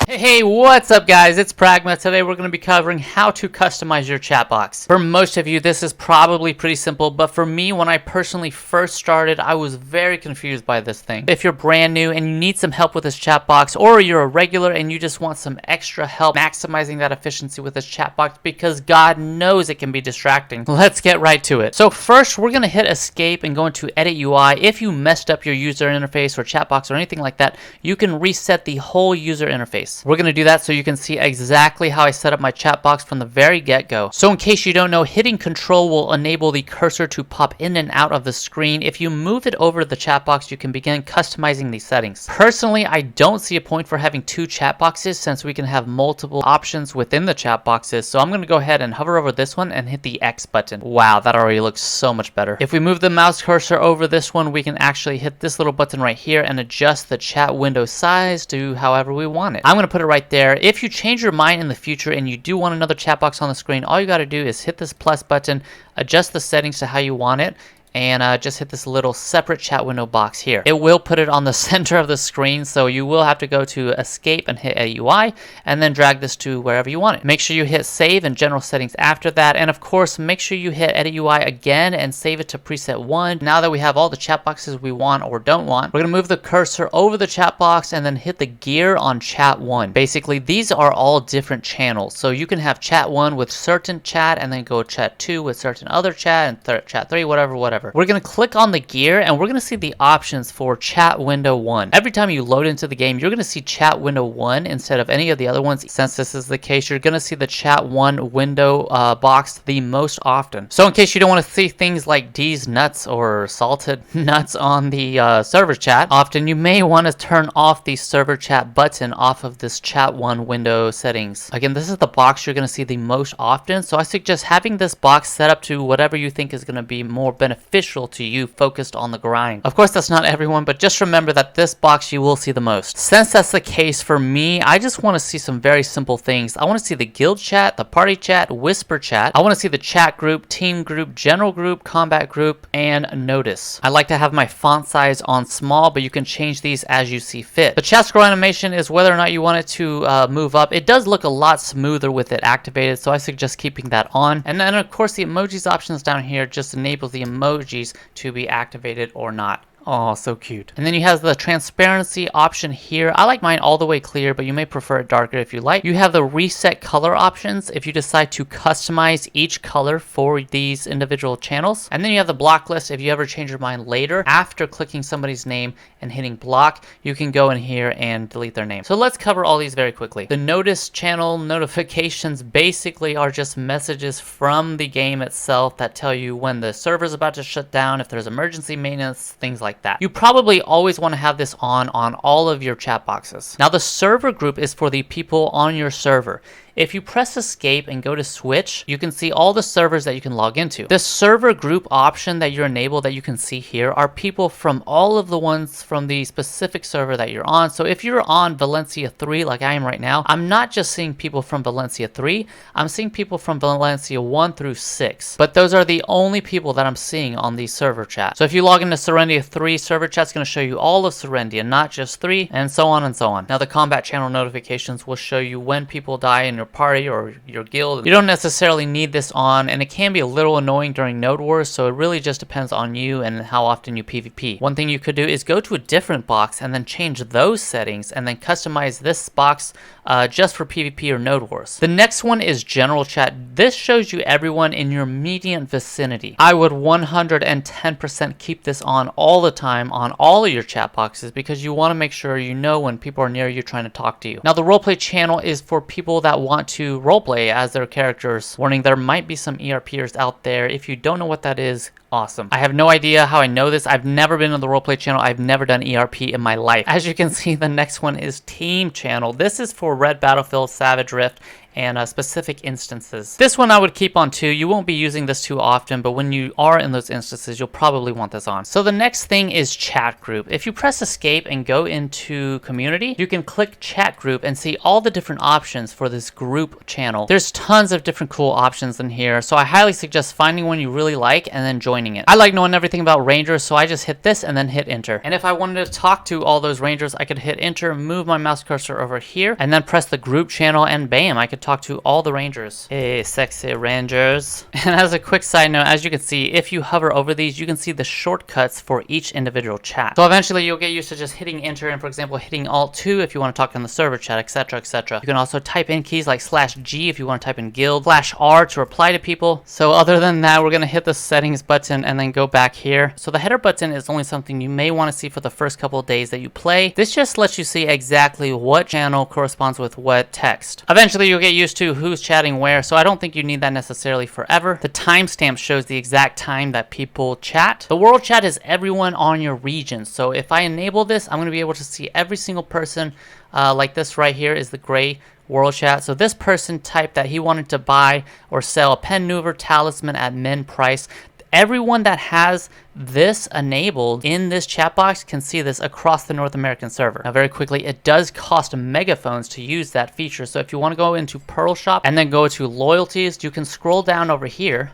Hey, what's up guys? It's Pragma. Today we're going to be covering how to customize your chat box. For most of you, this is probably pretty simple, but for me, when I personally first started, I was very confused by this thing. If you're brand new and you need some help with this chat box, or you're a regular and you just want some extra help maximizing that efficiency with this chat box, because God knows it can be distracting, let's get right to it. So first, we're going to hit escape and go into edit UI. If you messed up your user interface or chat box or anything like that, you can reset the whole user interface. We're going to do that so you can see exactly how I set up my chat box from the very get-go. So in case you don't know, hitting control will enable the cursor to pop in and out of the screen. If you move it over to the chat box, you can begin customizing these settings. Personally, I don't see a point for having two chat boxes since we can have multiple options within the chat boxes. So I'm going to go ahead and hover over this one and hit the X button. Wow, that already looks so much better. If we move the mouse cursor over this one, we can actually hit this little button right here and adjust the chat window size to however we want it. I'm going to put it right there. If you change your mind in the future and you do want another chat box on the screen, all you got to do is hit this plus button, adjust the settings to how you want it, and just hit this little separate chat window box here. It will put it on the center of the screen, so you will have to go to escape and hit edit UI, and then drag this to wherever you want it. Make sure you hit save and general settings after that, and of course make sure you hit edit UI again and save it to preset 1. Now that we have all the chat boxes we want or don't want, we're going to move the cursor over the chat box and then hit the gear on chat 1. Basically, these are all different channels, so you can have chat 1 with certain chat and then go chat 2 with certain other chat, and chat 3, whatever. We're going to click on the gear and we're going to see the options for chat window 1. Every time you load into the game, you're going to see chat window 1 instead of any of the other ones. Since this is the case, you're going to see the chat 1 window box the most often. So in case you don't want to see things like D's nuts or salted nuts on the server chat, often you may want to turn off the server chat button off of this chat 1 window settings. Again, this is the box you're going to see the most often, so I suggest having this box set up to whatever you think is going to be more beneficial to you, focused on the grind. Of course, that's not everyone, but just remember that this box you will see the most. Since that's the case for me, I just want to see some very simple things. I want to see the guild chat, the party chat, whisper chat. I want to see the chat group, team group, general group, combat group, and notice. I like to have my font size on small, but you can change these as you see fit. The chat scroll animation is whether or not you want it to move up. It does look a lot smoother with it activated, so I suggest keeping that on. And then of course the emojis options down here just enable the emojis to be activated or not. Oh, so cute. And then you have the transparency option here. I like mine all the way clear, but you may prefer it darker if you like. You have the reset color options if you decide to customize each color for these individual channels. And then you have the block list if you ever change your mind later. After clicking somebody's name and hitting block, you can go in here and delete their name. So let's cover all these very quickly. The notice channel notifications basically are just messages from the game itself that tell you when the server is about to shut down, if there's emergency maintenance, things like that. You probably always want to have this on all of your chat boxes. Now the server group is for the people on your server. If you press escape and go to switch, you can see all the servers that you can log into. The server group option that you're enabled that you can see here are people from all of the ones from the specific server that you're on. So if you're on Valencia 3 like I am right now, I'm not just seeing people from Valencia 3, I'm seeing people from Valencia 1 through 6. But those are the only people that I'm seeing on the server chat. So if you log into Serendia 3, server chat's going to show you all of Serendia, not just 3, and so on and so on. Now the combat channel notifications will show you when people die in your party or your guild. You don't necessarily need this on, and it can be a little annoying during node wars, so it really just depends on you and how often you PvP. One thing you could do is go to a different box and then change those settings and then customize this box just for PvP or node wars. The next one is general chat. This shows you everyone in your immediate vicinity. I would 110% keep this on all the time on all of your chat boxes because you want to make sure you know when people are near you trying to talk to you. Now the roleplay channel is for people that want to roleplay as their characters. Warning, there might be some ERPers out there. If you don't know what that is, awesome. I have no idea how I know this. I've never been on the roleplay channel. I've never done ERP in my life. As you can see, the next one is team channel. This is for Red Battlefield, Savage Rift, and specific instances. This one I would keep on too. You won't be using this too often, but when you are in those instances, you'll probably want this on. So the next thing is chat group. If you press escape and go into community, you can click chat group and see all the different options for this group channel. There's tons of different cool options in here, so I highly suggest finding one you really like and then joining it. I like knowing everything about rangers, so I just hit this and then hit enter. And if I wanted to talk to all those rangers, I could hit enter, move my mouse cursor over here, and then press the group channel, and bam, I could talk to all the rangers. Hey, sexy rangers. And as a quick side note, as you can see, if you hover over these, you can see the shortcuts for each individual chat. So eventually you'll get used to just hitting enter and, for example, hitting alt 2 if you want to talk in the server chat, etc, etc. You can also type in keys like /G if you want to type in guild, /R to reply to people. So other than that, we're going to hit the settings button and then go back here. So the header button is only something you may want to see for the first couple of days that you play. This just lets you see exactly what channel corresponds with what text. Eventually you'll get used to who's chatting where, so I don't think you need that necessarily forever. The timestamp shows the exact time that people chat. The world chat is everyone on your region. So if I enable this, I'm going to be able to see every single person. Like this right here is the gray world chat. So this person typed that he wanted to buy or sell a pen maneuver talisman at min price. Everyone that has this enabled in this chat box can see this across the North American server. Now very quickly, it does cost megaphones to use that feature. So if you want to go into Pearl Shop and then go to loyalties, you can scroll down over here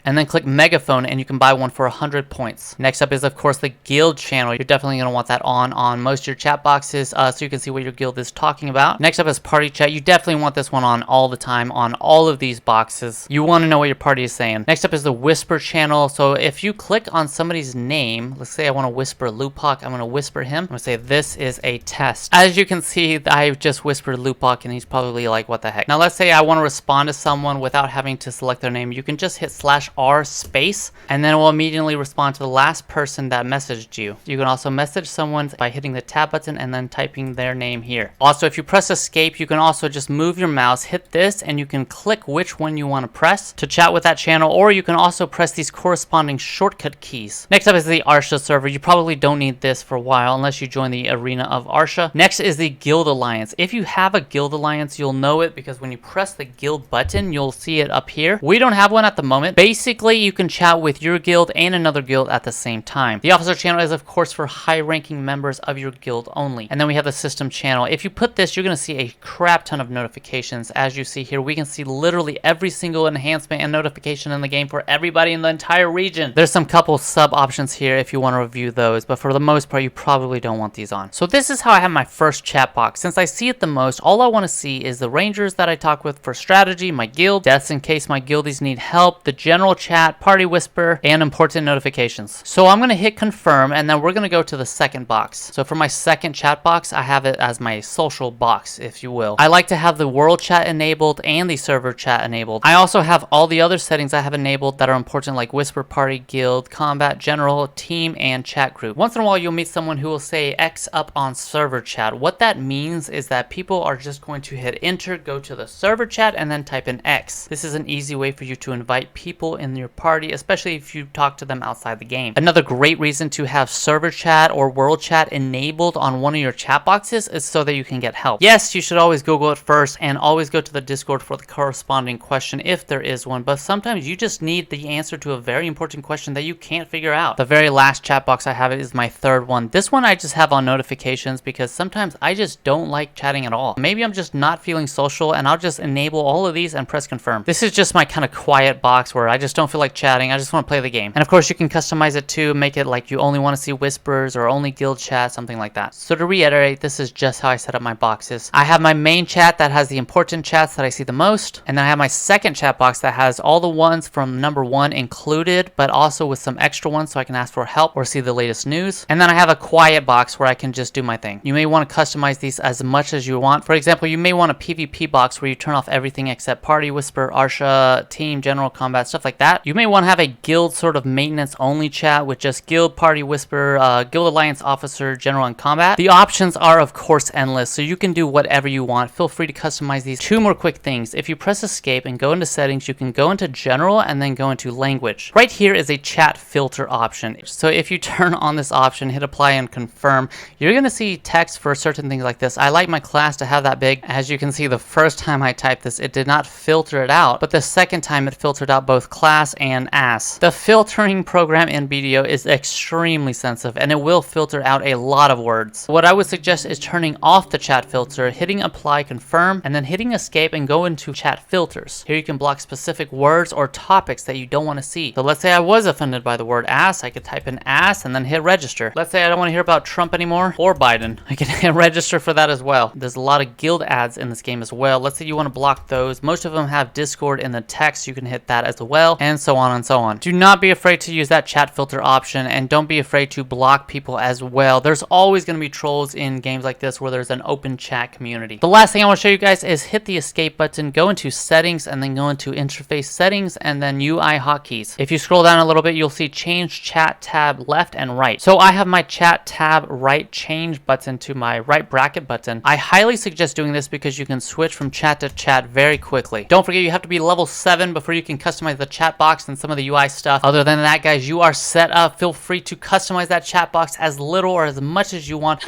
and then click megaphone, and you can buy one for 100 points. Next up is, of course, the guild channel. You're definitely going to want that on most of your chat boxes so you can see what your guild is talking about. Next up is party chat. You definitely want this one on all the time on all of these boxes. You want to know what your party is saying. Next up is the whisper channel. So if you click on somebody's name, let's say I want to whisper Lupak, I'm going to whisper him. I'm going to say this is a test. As you can see, I've just whispered Lupak and he's probably like, what the heck. Now let's say I want to respond to someone without having to select their name. You can just hit /R space, and then it will immediately respond to the last person that messaged you. You can also message someone by hitting the tab button and then typing their name here. Also, if you press escape, you can also just move your mouse, hit this, and you can click which one you want to press to chat with that channel, or you can also press these corresponding shortcut keys. Next up is the Arsha server. You probably don't need this for a while unless you join the arena of Arsha. Next is the Guild Alliance. If you have a Guild Alliance, you'll know it because when you press the guild button, you'll see it up here. We don't have one at the moment. Basically, you can chat with your guild and another guild at the same time. The officer channel is, of course, for high-ranking members of your guild only. And then we have the system channel. If you put this, you're going to see a crap ton of notifications. As you see here, we can see literally every single enhancement and notification in the game for everybody in the entire region. There's some couple sub options here if you want to review those, but for the most part, you probably don't want these on. So this is how I have my first chat box. Since I see it the most, all I want to see is the rangers that I talk with for strategy, my guild, deaths in case my guildies need help, the general chat, party whisper, and important notifications. So I'm going to hit confirm, and then we're going to go to the second box. So for my second chat box, I have it as my social box, if you will. I like to have the world chat enabled and the server chat enabled. I also have all the other settings I have enabled that are important, like whisper, party, guild, combat, general, team, and chat group. Once in a while, you'll meet someone who will say X up on server chat. What that means is that people are just going to hit enter, go to the server chat, and then type in X. This is an easy way for you to invite people in your party, especially if you talk to them outside the game. Another great reason to have server chat or world chat enabled on one of your chat boxes is so that you can get help. Yes, you should always Google it first and always go to the Discord for the corresponding question if there is one, but sometimes you just need the answer to a very important question that you can't figure out. The very last chat box I have is my third one. This one I just have on notifications because sometimes I just don't like chatting at all. Maybe I'm just not feeling social, and I'll just enable all of these and press confirm. This is just my kind of quiet box where I just don't feel like chatting. I just want to play the game. And of course, you can customize it too, make it like you only want to see whispers or only guild chat, something like that. So to reiterate, this is just how I set up my boxes. I have my main chat that has the important chats that I see the most, and then I have my second chat box that has all the ones from number 1 included, but also with some extra ones so I can ask for help or see the latest news. And then I have a quiet box where I can just do my thing. You may want to customize these as much as you want. For example, you may want a PvP box where you turn off everything except party, whisper, Arsha, team, general, combat, stuff like like that. You may want to have a guild sort of maintenance only chat with just guild, party, whisper, guild alliance officer, general, and combat. The options are of course endless, so you can do whatever you want. Feel free to customize these. Two more quick things. If you press escape and go into settings, you can go into general and then go into language. Right here is a chat filter option. So if you turn on this option, hit apply and confirm, you're going to see text for certain things like this. I like my class to have that big. As you can see, the first time I typed this, it did not filter it out, but the second time it filtered out both class and ass. The filtering program in BDO is extremely sensitive, and it will filter out a lot of words. What I would suggest is turning off the chat filter, hitting apply, confirm, and then hitting escape and go into chat filters. Here you can block specific words or topics that you don't want to see. So let's say I was offended by the word ass, I could type in ass and then hit register. Let's say I don't want to hear about Trump anymore or Biden. I can hit register for that as well. There's a lot of guild ads in this game as well. Let's say you want to block those. Most of them have Discord in the text. You can hit that as well, and so on and so on. Do not be afraid to use that chat filter option, and don't be afraid to block people as well. There's always going to be trolls in games like this where there's an open chat community. The last thing I want to show you guys is hit the escape button, go into settings, and then go into interface settings, and then UI hotkeys. If you scroll down a little bit, you'll see change chat tab left and right. So I have my chat tab right change button to my right bracket button. I highly suggest doing this because you can switch from chat to chat very quickly. Don't forget, you have to be level 7 before you can customize the chat box and some of the UI stuff. Other than that, guys, you are set up. Feel free to customize that chat box as little or as much as you want.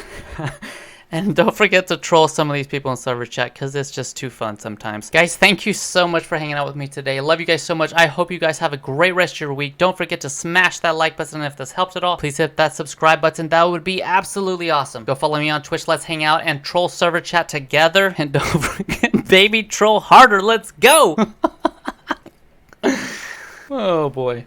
And don't forget to troll some of these people in server chat because it's just too fun sometimes. Guys, thank you so much for hanging out with me today. I love you guys so much. I hope you guys have a great rest of your week. Don't forget to smash that like button if this helped at all. Please hit that subscribe button. That would be absolutely awesome. Go follow me on Twitch. Let's hang out and troll server chat together. And don't forget, baby, troll harder. Let's go. Oh, boy.